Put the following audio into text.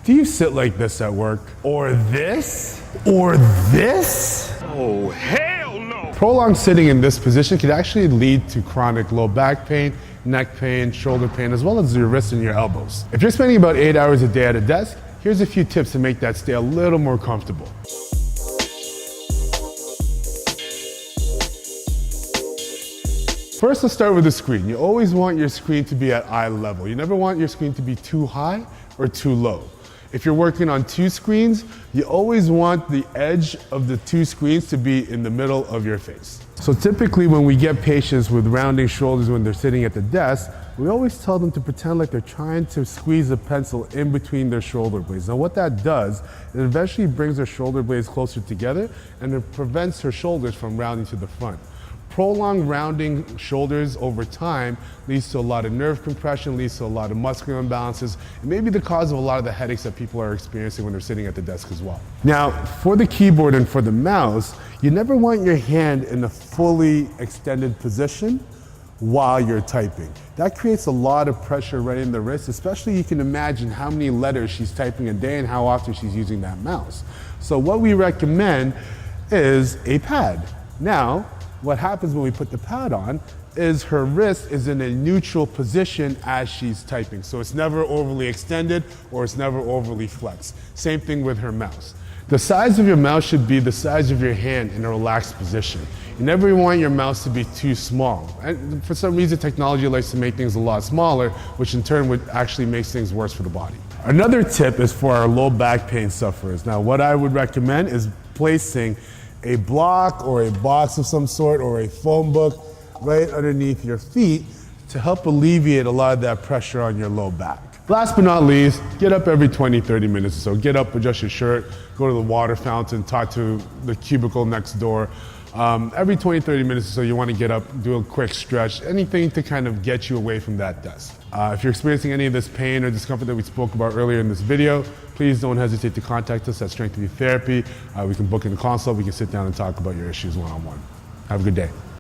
Do you sit like this at work? Or this? Or this? Oh, hell no! Prolonged sitting in this position can actually lead to chronic low back pain, neck pain, shoulder pain, as well as your wrists and your elbows. If you're spending about 8 hours a day at a desk, here's a few tips to make that stay a little more comfortable. First, let's start with the screen. You always want your screen to be at eye level. You never want your screen to be too high or too low. If you're working on two screens, you always want the edge of the two screens to be in the middle of your face. So typically when we get patients with rounding shoulders when they're sitting at the desk, we always tell them to pretend like they're trying to squeeze a pencil in between their shoulder blades. Now what that does, it eventually brings their shoulder blades closer together and it prevents her shoulders from rounding to the front. Prolonged rounding shoulders over time leads to a lot of nerve compression, leads to a lot of muscular imbalances, and maybe the cause of a lot of the headaches that people are experiencing when they're sitting at the desk as well. Now, for the keyboard and for the mouse, you never want your hand in a fully extended position while you're typing. That creates a lot of pressure right in the wrist, especially you can imagine how many letters she's typing a day and how often she's using that mouse. So what we recommend is a pad. Now, what happens when we put the pad on is her wrist is in a neutral position as she's typing. So it's never overly extended or it's never overly flexed. Same thing with her mouse. The size of your mouse should be the size of your hand in a relaxed position. You never want your mouse to be too small. And for some reason, technology likes to make things a lot smaller, which in turn would actually make things worse for the body. Another tip is for our low back pain sufferers. Now, what I would recommend is placing a block or a box of some sort or a phone book right underneath your feet to help alleviate a lot of that pressure on your low back. Last but not least, get up every 20-30 minutes or so. Get up, adjust your shirt, go to the water fountain, talk to the cubicle next door. Every 20-30 minutes or so you want to get up, do a quick stretch, anything to kind of get you away from that desk. If you're experiencing any of this pain or discomfort that we spoke about earlier in this video, please don't hesitate to contact us at Strength of You Therapy. We can book in a consult, we can sit down and talk about your issues one-on-one. Have a good day.